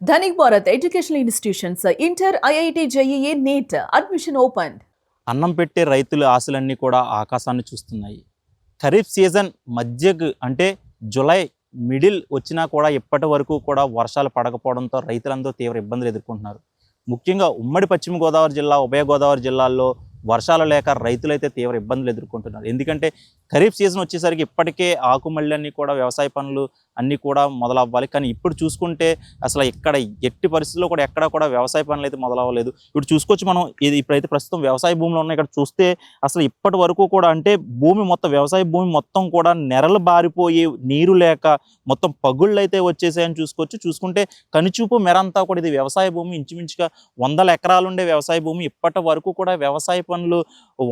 Dhanik Bharat Educational Institutions, Inter, IIT, JEE, NEET, admission opened. అన్నం పెట్టే రైతుల ఆశలన్నీ కూడా ఆకాశాన్ని చూస్తున్నాయి. ఖరీఫ్ సీజన్ మధ్యకు అంటే జూలై మిడిల్ వచ్చినా కూడా ఇప్పటి వరకు కూడా వర్షాలు పడకపోవడంతో రైతులందరూ తీవ్ర ఇబ్బందులు ఎదుర్కొంటున్నారు. ముఖ్యంగా ఉమ్మడి పశ్చిమ గోదావరి జిల్లా, ఉభయ గోదావరి జిల్లాల్లో వర్షాలు లేక రైతులైతే తీవ్ర ఇబ్బందులు ఎదుర్కొంటున్నారు. ఎందుకంటే ఖరీఫ్ సీజన్ వచ్చేసరికి ఇప్పటికే ఆకుమళ్ళన్నీ కూడా వ్యవసాయ పనులు అన్నీ కూడా మొదలవ్వాలి. కానీ ఇప్పుడు చూసుకుంటే అసలు ఇక్కడ ఎట్టి పరిస్థితుల్లో కూడా ఎక్కడ కూడా వ్యవసాయ పనులు అయితే మొదలవ్వలేదు. ఇప్పుడు చూసుకోవచ్చు మనం. ఇది ఇప్పుడైతే ప్రస్తుతం వ్యవసాయ భూములు ఉన్నాయి. ఇక్కడ చూస్తే అసలు ఇప్పటి వరకు కూడా అంటే భూమి మొత్తం వ్యవసాయ భూమి మొత్తం కూడా నెరలు బారిపోయి నీరు లేక మొత్తం పగుళ్ళు అయితే వచ్చేసాయని చూసుకోవచ్చు. చూసుకుంటే కనుచూపు మెరంతా కూడా ఇది వ్యవసాయ భూమి. ఇంచుమించుగా 100 ఎకరాలు ఉండే వ్యవసాయ భూమి. ఇప్పటి వరకు కూడా వ్యవసాయ పనులు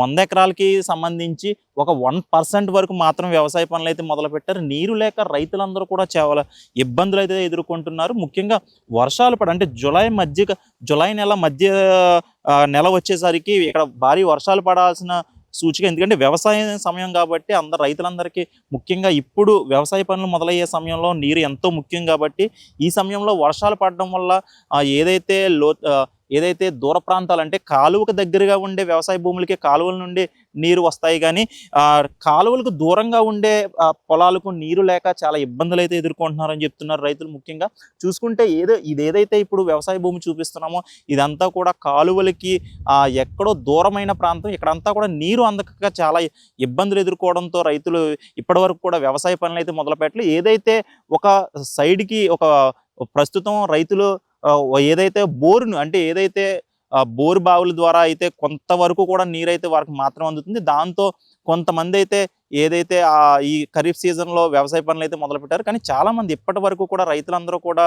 100 ఎకరాలకి సంబంధించి ఒక 1% వరకు మాత్రం వ్యవసాయ పనులు అయితే మొదలుపెట్టారు. నీరు లేక రైతులందరూ కూడా చాలా ఇబ్బందులు అయితే ఎదుర్కొంటున్నారు. ముఖ్యంగా వర్షాలు అంటే జులై నెల మధ్య నెల వచ్చేసరికి ఇక్కడ భారీ వర్షాలు పడాల్సిన సూచిక. ఎందుకంటే వ్యవసాయ సమయం కాబట్టి రైతులందరికీ ముఖ్యంగా ఇప్పుడు వ్యవసాయ పనులు మొదలయ్యే సమయంలో నీరు ఎంతో ముఖ్యం కాబట్టి ఈ సమయంలో వర్షాలు పడడం వల్ల ఏదైతే దూర ప్రాంతాలు అంటే కాలువకు దగ్గరగా ఉండే వ్యవసాయ భూములకి కాలువల నుండి నీరు వస్తాయి. కానీ కాలువలకు దూరంగా ఉండే పొలాలకు నీరు లేక చాలా ఇబ్బందులు అయితే ఎదుర్కొంటున్నారని చెప్తున్నారు రైతులు. ముఖ్యంగా చూసుకుంటే ఇదేదైతే ఇప్పుడు వ్యవసాయ భూమి చూపిస్తున్నామో ఇదంతా కూడా కాలువలకి ఎక్కడో దూరమైన ప్రాంతం. ఇక్కడంతా కూడా నీరు అందక చాలా ఇబ్బందులు ఎదుర్కోవడంతో రైతులు ఇప్పటివరకు కూడా వ్యవసాయ పనులు అయితే మొదలుపెట్టలేదు. ఏదైతే ఒక సైడ్కి ప్రస్తుతం రైతులు ఏదైతే బోరు బావుల ద్వారా అయితే కొంతవరకు కూడా నీరైతే వారికి మాత్రం అందుతుంది. దాంతో కొంతమంది అయితే ఏదైతే ఈ ఖరీఫ్ సీజన్లో వ్యవసాయ పనులు అయితే మొదలుపెట్టారు. కానీ చాలామంది ఇప్పటి వరకు కూడా రైతులందరూ కూడా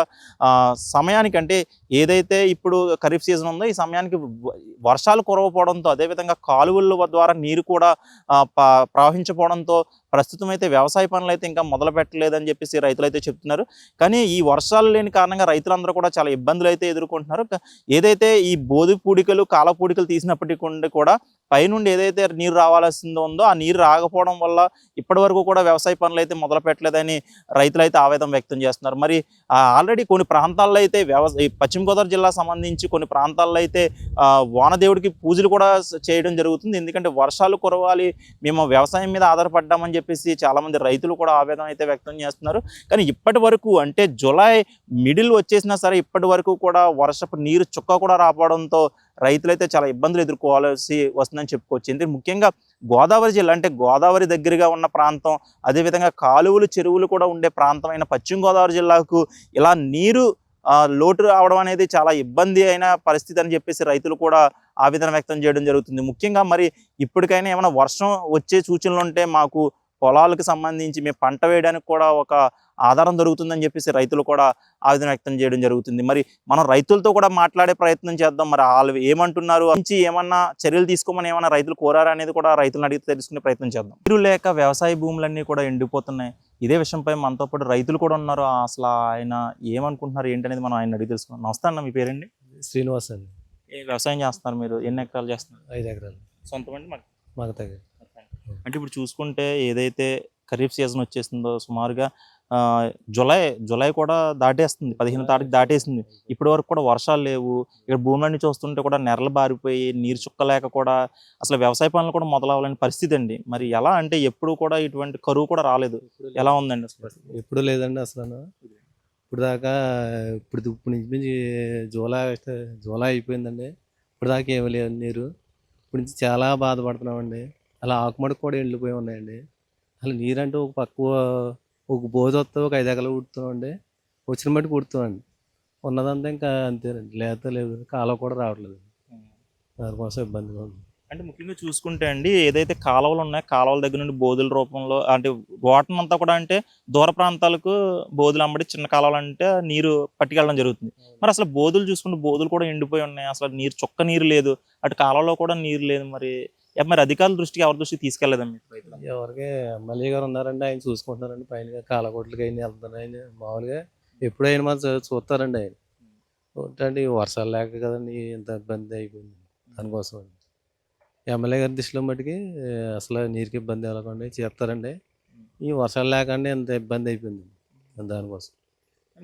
సమయానికి అంటే ఏదైతే ఇప్పుడు ఖరీఫ్ సీజన్ ఉందో ఈ సమయానికి వర్షాలు కురవకపోవడంతో, అదేవిధంగా కాలువల ద్వారా నీరు కూడా ప్రవహించకపోవడంతో ప్రస్తుతం అయితే వ్యవసాయ పనులు అయితే ఇంకా మొదలు పెట్టలేదని చెప్పేసి రైతులు అయితే చెప్తున్నారు. కానీ ఈ వర్షాలు లేని కారణంగా రైతులందరూ కూడా చాలా ఇబ్బందులు అయితే ఎదుర్కొంటున్నారు. ఏదైతే ఈ బోధి పూడికలు కాల పూడికలు తీసినప్పటికీ కూడా పైనుండి ఏదైతే నీరు రావాల్సిందో ఉందో ఆ నీరు రాకపోవడం వల్ల ఇప్పటి వరకు కూడా వ్యవసాయ పనులు అయితే మొదలు పెట్టలేదని రైతులు అయితే ఆవేదన వ్యక్తం చేస్తున్నారు. మరి ఆల్రెడీ కొన్ని ప్రాంతాల్లో అయితే పశ్చిమ గోదావరి జిల్లా సంబంధించి కొన్ని ప్రాంతాల్లో అయితే వానదేవుడికి పూజలు కూడా చేయడం జరుగుతుంది. ఎందుకంటే వర్షాలు కురవాలి, మేము వ్యవసాయం మీద ఆధారపడ్డామని చెప్పేసి చాలామంది రైతులు కూడా ఆవేదన అయితే వ్యక్తం చేస్తున్నారు. కానీ ఇప్పటి వరకు అంటే జూలై మిడిల్ వచ్చేసినా సరే ఇప్పటి వరకు కూడా వర్షపు నీరు చుక్క కూడా రావడంతో రైతులైతే చాలా ఇబ్బందులు ఎదుర్కోవాల్సి వస్తుందని చెప్పుకోవచ్చు. ఎందుకంటే ముఖ్యంగా గోదావరి జిల్లా అంటే గోదావరి దగ్గరగా ఉన్న ప్రాంతం, అదేవిధంగా కాలువలు చెరువులు కూడా ఉండే ప్రాంతమైన పశ్చిమ గోదావరి జిల్లాకు ఇలా నీరు లోటు రావడం అనేది చాలా ఇబ్బంది అయిన పరిస్థితి అని చెప్పేసి రైతులు కూడా ఆవేదన వ్యక్తం చేయడం జరుగుతుంది. ముఖ్యంగా మరి ఇప్పటికైనా ఏమైనా వర్షం వచ్చే సూచనలు ఉంటే మాకు పొలాలకు సంబంధించి మేము పంట వేయడానికి కూడా ఒక ఆధారం దొరుకుతుందని చెప్పేసి రైతులు కూడా ఆవేదన వ్యక్తం చేయడం జరుగుతుంది. మరి మనం రైతులతో కూడా మాట్లాడే ప్రయత్నం చేద్దాం. మరి వాళ్ళు ఏమంటున్నారు, ఏమన్నా చర్యలు తీసుకోమని ఏమన్నా రైతులు కోరారా అనేది కూడా రైతులను అడిగి తెలుసుకునే ప్రయత్నం చేద్దాం. నీరు లేక వ్యవసాయ భూములన్నీ కూడా ఎండిపోతున్నాయి. ఇదే విషయంపై మనతో పాటు రైతులు కూడా ఉన్నారు. అసలు ఆయన ఏమనుకుంటున్నారు ఏంటనేది మనం ఆయన అడిగి తెలుసుకున్నాం. నమస్తే అన్న, మీ పేరండి? శ్రీనివాస్ అండి. వ్యవసాయం చేస్తున్నారు మీరు? ఎన్ని ఎకరాలు చేస్తున్నారు? 5 ఎకరాలు. సొంతమండి? మాకు తగ్గ. అంటే ఇప్పుడు చూసుకుంటే ఏదైతే ఖరీఫ్ సీజన్ వచ్చేసిందో సుమారుగా జులై కూడా దాటేస్తుంది, 15వ తారీఖు దాటేసింది. ఇప్పటి వరకు కూడా వర్షాలు లేవు. ఇక్కడ భూములన్నీ చూస్తుంటే కూడా నెరలు బారిపోయి నీరు చుక్కలేక కూడా అసలు వ్యవసాయ పనులు కూడా మొదలవ్వాలని పరిస్థితి అండి. మరి ఎలా అంటే ఎప్పుడు కూడా ఇటువంటి కరువు కూడా రాలేదు. ఎలా ఉందండి అసలు? ఎప్పుడు లేదండి అసలు. ఇప్పుడు దాకా ఇప్పుడు నుంచి జూలై అయిపోయిందండి. ఇప్పుడు దాకా ఏమీ లేదు నీరు. ఇప్పుడు నుంచి చాలా బాధపడుతున్నామండి. అలా ఆకుమడికి కూడా ఎండిపోయి ఉన్నాయండి. అసలు నీరంటే ఒక బోధ వస్తే ఒక 5 ఎకరాలు కుడుతున్నామండి. వచ్చిన బట్టి కుడుతున్నామండి. ఉన్నదంతా ఇంకా అంతేనండి. లేదు కాలువ కూడా రావట్లేదు. దానికోసం ఇబ్బందిగా ఉంది. అంటే ముఖ్యంగా చూసుకుంటే అండి ఏదైతే కాలువలు ఉన్నాయో కాలువల దగ్గర నుండి బోధుల రూపంలో అంటే వాటర్ అంతా కూడా అంటే దూర ప్రాంతాలకు బోధులు అమ్మడి చిన్న కాలువలు అంటే నీరు పట్టుకెళ్ళడం జరుగుతుంది. మరి అసలు బోధులు చూసుకుంటే బోధులు కూడా ఎండిపోయి ఉన్నాయి. అసలు నీరు లేదు, అటు కాలువలో కూడా నీరు లేదు. మరి అధికారుల దృష్టికి ఎవరి దృష్టికి తీసుకెళ్లేదండి? ఎవరికి ఎమ్మెల్యే గారు ఉన్నారండి, ఆయన చూసుకుంటున్నారండి. పైన కాలగొట్లకి అయినా వెళ్తారు. ఆయన మామూలుగా ఎప్పుడైనా మనం చూస్తారండి. ఆయన ఏంటంటే వర్షాలు లేక కదండి ఇంత ఇబ్బంది అయిపోయింది. దానికోసం అండి ఎమ్మెల్యే గారి దృష్టిలో మట్టుకి అసలు నీరుకి ఇబ్బంది ఎలాగండి చేస్తారండి. ఈ వర్షాలు లేకుండా ఇంత ఇబ్బంది అయిపోయింది దానికోసం.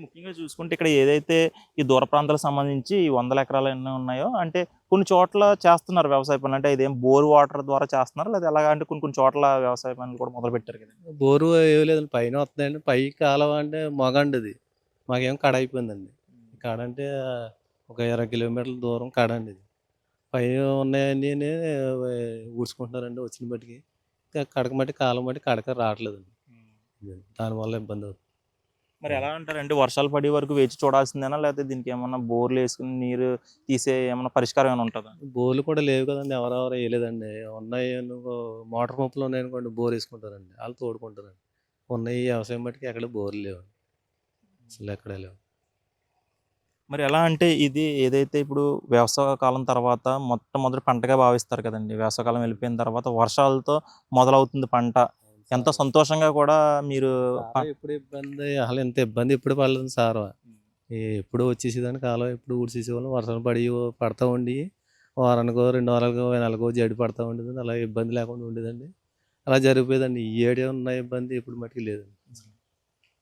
ముఖ్యంగా చూసుకుంటే ఇక్కడ ఏదైతే ఈ దూర ప్రాంతాలకు సంబంధించి ఈ 100 ఎకరాలు ఎన్ని ఉన్నాయో అంటే కొన్ని చోట్ల చేస్తున్నారు వ్యవసాయ పనులు. అంటే ఇదేం బోర్ వాటర్ ద్వారా చేస్తున్నారు లేదా ఎలాగా అంటే కొన్ని కొన్ని చోట్ల వ్యవసాయ పనులు కూడా మొదలు పెట్టారు కదా. బోరు ఏమీ లేదండి, పైన వస్తుందండి. పై కాలువ అంటే మొగండి అది, మాకేం కడ అయిపోయిందండి. కడ అంటే ఒక 20 కిలోమీటర్ల దూరం కడ అండి ఇది. పైన ఉన్నాయన్నీ ఊడ్చుకుంటున్నారండి వచ్చిన బట్టికి. కడక మట్టి కాలం బట్టి కడక రావట్లేదండి. దానివల్ల ఇబ్బంది అవుతుంది. మరి ఎలా అంటారంటే వర్షాలు పడే వరకు వేచి చూడాల్సిందేనా లేకపోతే దీనికి ఏమన్నా బోర్లు వేసుకుని నీరు తీసే ఏమన్నా పరిష్కారం ఏమైనా ఉంటుందా? బోర్లు కూడా లేవు కదండి, ఎవరెవరు వేయలేదండి. ఉన్నాయి మోటార్ పంపులు ఉన్నాయనుకోండి, బోర్ వేసుకుంటారండి, వాళ్ళు తోడుకుంటారండి. ఉన్నాయి వ్యవసాయం బట్టికి ఎక్కడ బోర్లు లేవు, అసలు ఎక్కడ లేవు. మరి ఎలా అంటే ఇది ఏదైతే ఇప్పుడు వేసవ కాలం తర్వాత మొట్టమొదటి పంటగా భావిస్తారు కదండి. వేసవకాలం వెళ్ళిపోయిన తర్వాత వర్షాలతో మొదలవుతుంది పంట. ఎంతో సంతోషంగా కూడా మీరు ఎప్పుడు ఇబ్బంది, అసలు ఇంత ఇబ్బంది ఎప్పుడు పడలేదు సార్. ఎప్పుడు వచ్చేసేదాన్ని కాలం, ఎప్పుడు ఊడ్చేసేవాళ్ళం. వర్షాలు పడతా ఉండి వారానికో 2 వారాలకో నెలకో జడి పడతా ఉండేదండి. అలా ఇబ్బంది లేకుండా ఉండేదండి, అలా జరిగిపోయేదండి. ఈ ఏడే ఉన్న ఇబ్బంది ఇప్పుడు మటుకు లేదండి.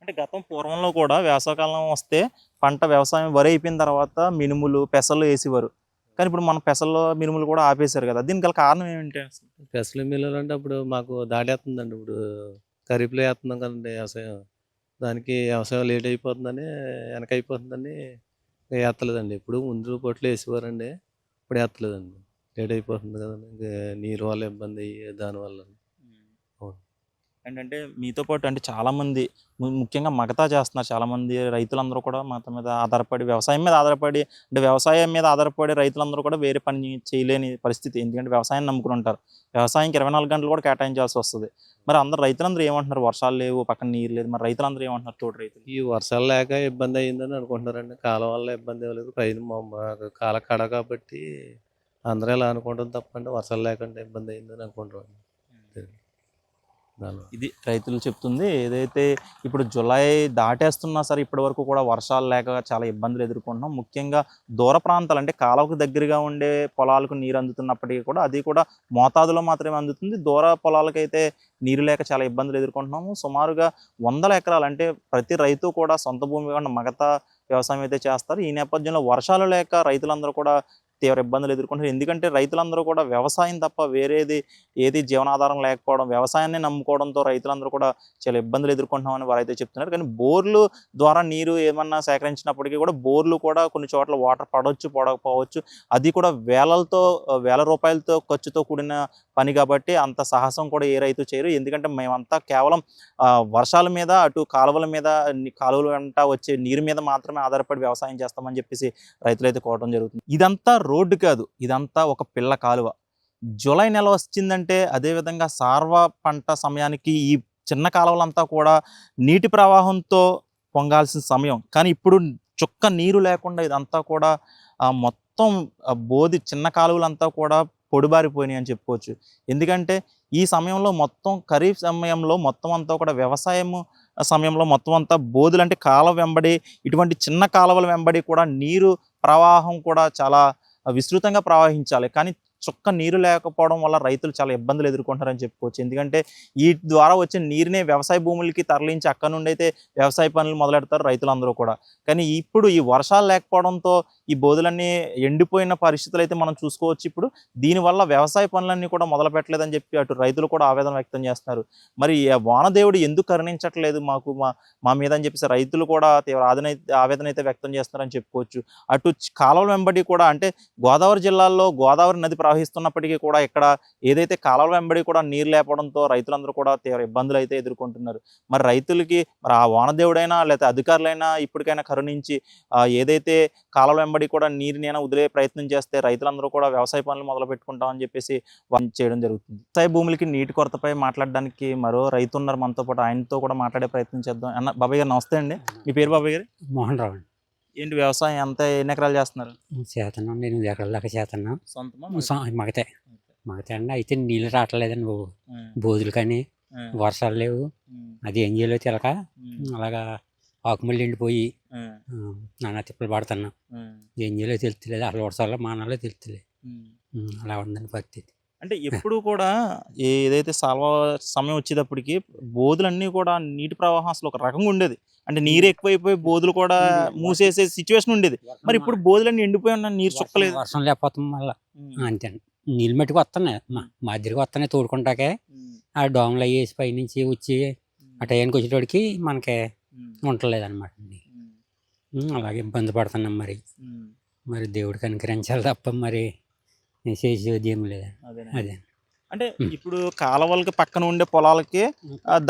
అంటే గతం పూర్వంలో కూడా వేసవకాలం వస్తే పంట వ్యవసాయం వరి అయిపోయిన తర్వాత మినుములు పెసలు వేసేవారు. కానీ ఇప్పుడు మన పెసల్లో మినుములు కూడా ఆపేశారు కదా. దీనికి గల కారణం ఏంటి అసలు? పెసలు మిల్లులు అంటే అప్పుడు మాకు దాటేస్తుందండి. ఇప్పుడు ఖరీఫ్లో వేస్తున్నాం కదండి వ్యవసాయం, దానికి వ్యవసాయం లేట్ అయిపోతుందని, వెనక అయిపోతుందని వేస్తలేదండి. ఇప్పుడు ముందు పొట్లు వేసేవారండి, ఇప్పుడు వేస్తలేదండి. లేట్ అయిపోతుంది కదండి, ఇంకా నీరు వల్ల ఇబ్బంది అయ్యి దానివల్ల. అవును. ఏంటంటే మీతో పాటు అంటే చాలామంది ముఖ్యంగా మగతా చేస్తున్నారు. చాలామంది రైతులందరూ కూడా మత మీద ఆధారపడి వ్యవసాయం మీద ఆధారపడి అంటే వ్యవసాయం మీద ఆధారపడి రైతులందరూ కూడా వేరే పని చేయలేని పరిస్థితి. ఎందుకంటే వ్యవసాయాన్ని నమ్ముకుని ఉంటారు. వ్యవసాయానికి 24 గంటలు కూడా కేటాయించాల్సి వస్తుంది. మరి అందరు రైతులందరూ ఏమంటున్నారు? వర్షాలు లేవు, పక్కన నీరు లేదు. మరి రైతులందరూ ఏమంటున్నారు? తోటి రైతులు ఈ వర్షాలు లేక ఇబ్బంది అయ్యిందని అనుకుంటున్నారండి. కాలం వల్ల ఇబ్బంది అవ్వలేదు, పైన మాకు కాల కడ కాబట్టి అందరూ ఇలా అనుకుంటాం తప్పండి, వర్షాలు లేకుండా ఇబ్బంది అయ్యిందని అనుకుంటాం. ఇది రైతులు చెప్తుంది. ఏదైతే ఇప్పుడు జులై దాటేస్తున్నా సరే ఇప్పటి వరకు కూడా వర్షాలు లేక చాలా ఇబ్బందులు ఎదుర్కొంటున్నాం. ముఖ్యంగా దూర ప్రాంతాలు అంటే కాలువకు దగ్గరగా ఉండే పొలాలకు నీరు అందుతున్నప్పటికీ కూడా అది కూడా మోతాదులో మాత్రమే అందుతుంది. దూర పొలాలకైతే నీరు లేక చాలా ఇబ్బందులు ఎదుర్కొంటున్నాము. సుమారుగా 100 ఎకరాలు అంటే ప్రతి రైతు కూడా సొంత భూమి కాకుండా మిగతా వ్యవసాయం అయితే చేస్తారు. ఈ నేపథ్యంలో వర్షాలు లేక రైతులందరూ కూడా తీవ్ర ఇబ్బందులు ఎదుర్కొంటారు. ఎందుకంటే రైతులందరూ కూడా వ్యవసాయం తప్ప వేరేది ఏది జీవనాధారం లేకపోవడం, వ్యవసాయాన్ని నమ్ముకోవడంతో రైతులందరూ కూడా చాలా ఇబ్బందులు ఎదుర్కొంటున్నామని వారైతే చెప్తున్నారు. కానీ బోర్లు ద్వారా నీరు ఏమన్నా సేకరించినప్పటికీ కూడా బోర్లు కూడా కొన్ని చోట్ల వాటర్ పడవచ్చు, పడకపోవచ్చు. అది కూడా వేల రూపాయలతో ఖర్చుతో కూడిన పని కాబట్టి అంత సాహసం కూడా ఏ రైతు చేయరు. ఎందుకంటే మేమంతా కేవలం వర్షాల మీద, అటు కాలువల మీద, కాలువల వెంట వచ్చే నీరు మీద మాత్రమే ఆధారపడి వ్యవసాయం చేస్తామని చెప్పేసి రైతులైతే కోవడం జరుగుతుంది. ఇదంతా రోడ్డు కాదు, ఇదంతా ఒక పిల్ల కాలువ. జూలై నెల వచ్చిందంటే అదేవిధంగా సార్వ పంట సమయానికి ఈ చిన్న కాలువలంతా కూడా నీటి ప్రవాహంతో పొంగాల్సిన సమయం. కానీ ఇప్పుడు చుక్క నీరు లేకుండా ఇదంతా కూడా మొత్తం బోది చిన్న కాలువలంతా కూడా పొడిబారిపోయినాయి అని చెప్పుకోవచ్చు. ఎందుకంటే ఈ సమయంలో మొత్తం ఖరీఫ్ సమయంలో మొత్తం అంతా కూడా వ్యవసాయము సమయంలో మొత్తం అంతా బోధులు అంటే కాలువ వెంబడి ఇటువంటి చిన్న కాలువల వెంబడి కూడా నీరు ప్రవాహం కూడా చాలా విస్తృతంగా ప్రవహించాలి. కానీ చుక్క నీరు లేకపోవడం వల్ల రైతులు చాలా ఇబ్బందులు ఎదుర్కొంటారని చెప్పుకోవచ్చు. ఎందుకంటే ఈ ద్వారా వచ్చే నీరునే వ్యవసాయ భూములకి తరలించి అక్కడ నుండి అయితే వ్యవసాయ పనులు మొదలెడతారు రైతులందరూ కూడా. కానీ ఇప్పుడు ఈ వర్షాలు లేకపోవడంతో ఈ బోధులన్నీ ఎండిపోయిన పరిస్థితులు అయితే మనం చూసుకోవచ్చు. ఇప్పుడు దీనివల్ల వ్యవసాయ పనులన్నీ కూడా మొదలు పెట్టలేదని చెప్పి అటు రైతులు కూడా ఆవేదన వ్యక్తం చేస్తున్నారు. మరి వానదేవుడు ఎందుకు కరుణించట్లేదు మాకు మా మీద అని చెప్పేసి రైతులు కూడా తీవ్ర ఆవేదన అయితే వ్యక్తం చేస్తున్నారని చెప్పుకోవచ్చు. అటు కాలువల వెంబడి కూడా అంటే గోదావరి జిల్లాల్లో గోదావరి నది ప్రవహిస్తున్నప్పటికీ కూడా ఇక్కడ ఏదైతే కాలువల వెంబడి కూడా నీరు లేపడంతో రైతులందరూ కూడా తీవ్ర ఇబ్బందులు అయితే ఎదుర్కొంటున్నారు. మరి రైతులకి మరి ఆ వానదేవుడైనా లేకపోతే అధికారులైనా ఇప్పటికైనా కరుణించి ఏదైతే కాలువల వెంబడి కూడా నీరునైనా వదిలే ప్రయత్నం చేస్తే రైతులందరూ కూడా వ్యవసాయ పనులు మొదలు పెట్టుకుంటామని చెప్పేసి చేయడం జరుగుతుంది. వ్యవసాయ భూములకి నీటి కొరతపై మాట్లాడడానికి మరో రైతు ఉన్నారు మనతో పాటు, ఆయనతో కూడా మాట్లాడే ప్రయత్నం చేద్దాం. అన్న బాబాయ్ గారు నమస్తే అండి. మీ పేరు బాబాయ్ గారు? మోహన్ రావు అండి. ఏంటి వ్యవసాయం ఎన్ని ఎకరాలు చేస్తున్నారు? చేస్తున్నాం, 8 ఎకరాల దాకా చేస్తున్నాం. సొంతమా? మగతే అండి. అయితే నీళ్ళు రావట్లేదండి బాబు, బోధులు కానీ వర్షాలు లేవు. అది ఏం చేయాలో తెలక అలాగా ఆకుమల్లి ఎండిపోయి నానా తిప్పలు పడుతున్నాం. ఏం చేయాలో తెలుస్తలేదు, అసలు వర్షాలు మానాలో తెలుస్తలేదు. అలా ఉందండి పరిస్థితి. అంటే ఎప్పుడు కూడా ఏదైతే సమయం వచ్చేటప్పటికి బోధులన్నీ కూడా నీటి ప్రవాహం అసలు ఒక రకంగా ఉండేది. అంటే నీరు ఎక్కువైపోయి బోధులు కూడా మూసేసే సిచ్యువేషన్ ఉండేది. మరి ఇప్పుడు బోధులన్నీ ఎండిపోయి ఉన్న నీరు చుక్కలేదు. వర్షం లేకపోతాం మళ్ళీ అంతే నీళ్ళు మట్టుకు వస్తున్నాయి మా దగ్గరికి వస్తున్నాయి తోడుకుంటాకే ఆ డోములు అయ్యేసి పైనుంచి వచ్చి ఆ టైంకి వచ్చేటోడికి మనకి ఉండలేదు అనమాట. అలాగే ఇబ్బంది పడుతున్నాం మరి దేవుడికి అనుకరించాలి తప్ప మరి చేసేది ఏం లేదు. అదే అంటే ఇప్పుడు కాలువలకి పక్కన ఉండే పొలాలకి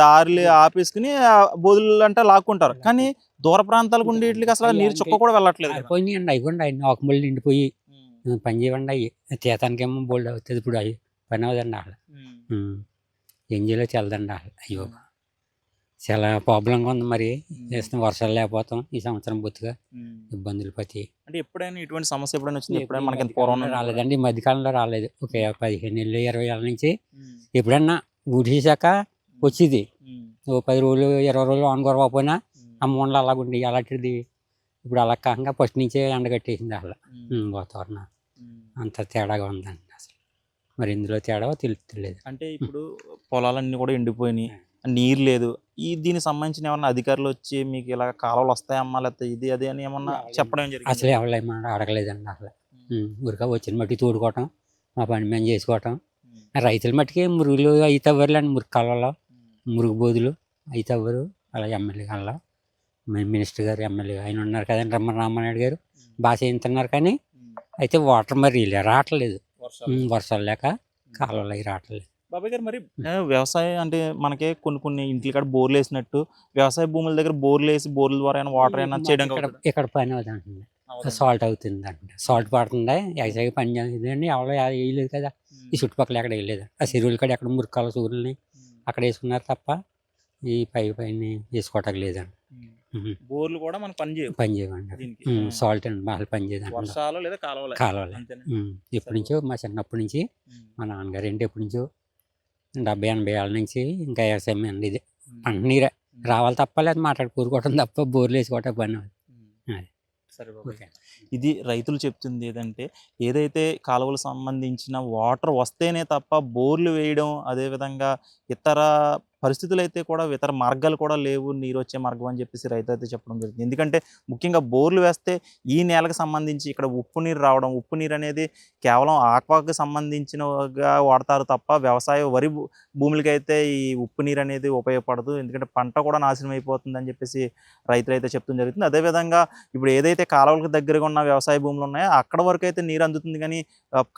దారులు ఆపేసుకుని బోధులు అంటే లాక్కుంటారు, కానీ దూర ప్రాంతాలకు ఉండే వీటికి అసలు నీరు చుక్క కూడా వెళ్ళట్లేదు. పోయినాయండి అవి కూడా అన్ని ఆకుమల్లి నిండిపోయి పని చేయవండి. అవి తీతానికేమో బోల్డ్ అవుతుంది. ఇప్పుడు అవి పని అవుదండి అసలు ఏం చేయాలో తెలదండి అసలు. అయ్యో చాలా ప్రాబ్లంగా ఉంది. మరి చేస్తాం వర్షాలు లేకపోతాం ఈ సంవత్సరం బొత్తుగా ఇబ్బందులు పతి. అంటే ఎప్పుడైనా ఇటువంటి సమస్య ఎప్పుడైనా వచ్చింది? ఎప్పుడైనా మనకి పూర్వం రాలేదండి, ఈ మధ్యకాలంలో రాలేదు. ఒక 15 ఏళ్ళు 20 ఏళ్ళ నుంచి ఎప్పుడన్నా ఊడిసాక వచ్చేది. ఓ 10 రోజులు 20 రోజులు ఆనుకోకపోయినా ఆ మూడలు అలాగుండి అలాంటిది. ఇప్పుడు అలా కాకుండా ఫస్ట్ నుంచే ఎండగట్టేసింది అసలు. వాతావరణం అంత తేడాగా ఉందండి అసలు. మరి ఇందులో తేడా తెలుస్తలేదు. అంటే ఇప్పుడు పొలాలన్నీ కూడా ఎండిపోయినాయి, నీరు లేదు. దీనికి సంబంధించిన ఏమన్నా అధికారులు వచ్చి మీకు ఇలా కాలువలు వస్తాయమ్మా లేకపోతే ఇది అది అని ఏమన్నా చెప్పడం జరిగింది? అసలు ఎవరేమన్నా అడగలేదండి అసలు. ఊరికా వచ్చిన మట్టి తోడుకోవటం, మా పని మేము చేసుకోవటం. రైతుల మట్టికి మురుగులు అవి తవ్వరులేండి. మురుగు కాలువలో మురుగు బోధులు అవి తవ్వరు. అలా ఎమ్మెల్యే కల్లా మినిస్టర్ గారు ఎమ్మెల్యే ఆయన ఉన్నారు కదండి, రామనాయుడు గారు బాగా చేయించున్నారు. కానీ అయితే వాటర్ మరి రావట్లేదు. వర్షాలు లేక కాలువలు అవి రావట్లేదు. బాబాయ్ గారు, మరి వ్యవసాయం అంటే మనకి కొన్ని ఇంటి కాడ బోర్లు వేసినట్టు వ్యవసాయ భూముల దగ్గర బోర్లు వేసి బోర్ల ద్వారా వాటర్ అయినా చేయడం ఇక్కడ పని అవుతుంది. సాల్ట్ అవుతుంది అంటే సాల్ట్ పడుతుంది. ఎగసాగి పని చేయండి ఎవరో వేయలేదు కదా. ఈ చుట్టుపక్కల ఎక్కడ వేయలేదు. ఆ చెరువులు కాడ ఎక్కడ మురికాల సూర్యుల్ని అక్కడ వేసుకున్నారు తప్ప ఈ పైన వేసుకోవటం లేదండి. బోర్లు కూడా మనకు పని చేయమండి. సాల్ట్ అండి బాగా పని చేయదండి. వర్షాలు లేదా కాలువలే. ఎప్పటి నుంచో మా చిన్నప్పటి నుంచి మా నాన్నగారు ఏంటి ఎప్పటి నుంచో 70-80 ఏళ్ళ నుంచి ఇంకా వ్యవసాయం అండి. ఇది పంట నీరే రావాలి తప్ప లేదు మాట్లాడి కూరుకోవటం తప్ప బోర్లు వేసుకోవటం పని. ఇది రైతులు చెప్తుంది ఏదంటే ఏదైతే కాలువలకు సంబంధించిన వాటర్ వస్తేనే తప్ప బోర్లు వేయడం, అదేవిధంగా ఇతర పరిస్థితులు అయితే కూడా ఇతర మార్గాలు కూడా లేవు నీరు వచ్చే మార్గం అని చెప్పేసి రైతు అయితే చెప్పడం జరుగుతుంది. ఎందుకంటే ముఖ్యంగా బోర్లు వేస్తే ఈ నేలకు సంబంధించి ఇక్కడ ఉప్పు నీరు రావడం, ఉప్పు నీరు అనేది కేవలం ఆక్వాకు సంబంధించినగా వాడతారు తప్ప వ్యవసాయ వరి భూములకి అయితే ఈ ఉప్పు నీరు అనేది ఉపయోగపడదు. ఎందుకంటే పంట కూడా నాశనం అయిపోతుంది అని చెప్పేసి రైతులు అయితే చెప్తుంది జరుగుతుంది. అదేవిధంగా ఇప్పుడు ఏదైతే కాలువలకు దగ్గరగా ఉన్న వ్యవసాయ భూములు ఉన్నాయో అక్కడ వరకు అయితే నీరు అందుతుంది, కానీ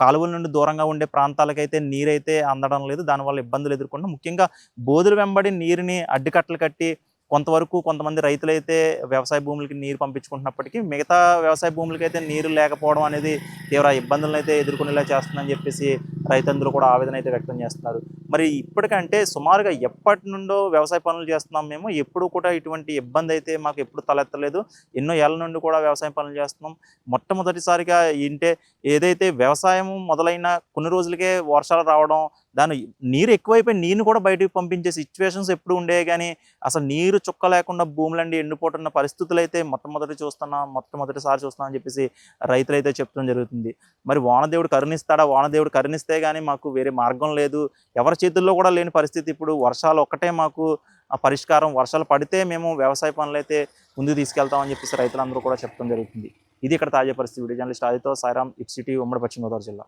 కాలువల నుండి దూరంగా ఉండే ప్రాంతాలకైతే నీరు అయితే అందడం లేదు. దానివల్ల ఇబ్బందులు ఎదుర్కొంటున్నాం. ముఖ్యంగా బోధులు వెంబడి నీరుని అడ్డుకట్టలు కట్టి కొంతమంది రైతులైతే వ్యవసాయ భూములకి నీరు పంపించుకుంటున్నప్పటికీ మిగతా వ్యవసాయ భూములకి అయితే నీరు లేకపోవడం అనేది తీవ్ర ఇబ్బందులను అయితే ఎదుర్కొనేలా చేస్తుందని చెప్పేసి రైతులందరూ కూడా ఆవేదన అయితే వ్యక్తం చేస్తున్నారు. మరి ఇప్పటికంటే సుమారుగా ఎప్పటి నుండో వ్యవసాయ పనులు చేస్తున్నాం మేము, ఎప్పుడు కూడా ఇటువంటి ఇబ్బంది అయితే మాకు ఎప్పుడు తలెత్తలేదు. ఎన్నో ఏళ్ళ నుండి కూడా వ్యవసాయ పనులు చేస్తున్నాం. మొట్టమొదటిసారిగా ఏదైతే వ్యవసాయం మొదలైన కొన్ని రోజులకే వర్షాలు రావడం, దాని నీరు ఎక్కువైపోయి నీరుని కూడా బయటకు పంపించే సిచ్యువేషన్స్ ఎప్పుడు ఉండేవి, కానీ అసలు నీరు చుక్క లేకుండా భూములండి ఎండిపోతున్న పరిస్థితులు అయితే మొట్టమొదటిసారి చూస్తున్నాం అని చెప్పేసి రైతులు అయితే చెప్తూ జరుగుతుంది. మరి వానదేవుడు కరుణిస్తాడా? వానదేవుడు కరుణిస్తే కానీ మాకు వేరే మార్గం లేదు. ఎవరి చేతుల్లో కూడా లేని పరిస్థితి. ఇప్పుడు వర్షాలు ఒక్కటే మాకు పరిష్కారం. వర్షాలు పడితే మేము వ్యవసాయ పనులు అయితే ముందుకు తీసుకెళ్తామని చెప్పేసి రైతులందరూ కూడా చెప్పడం జరుగుతుంది. ఇది ఇక్కడ తాజా పరిస్థితి. వీడియో జర్నలిస్ట్ ఆదితో సాయిరామ్, ఇట్ సిటీ, ఉమ్మడి పశ్చిమ గోదావరి జిల్లా.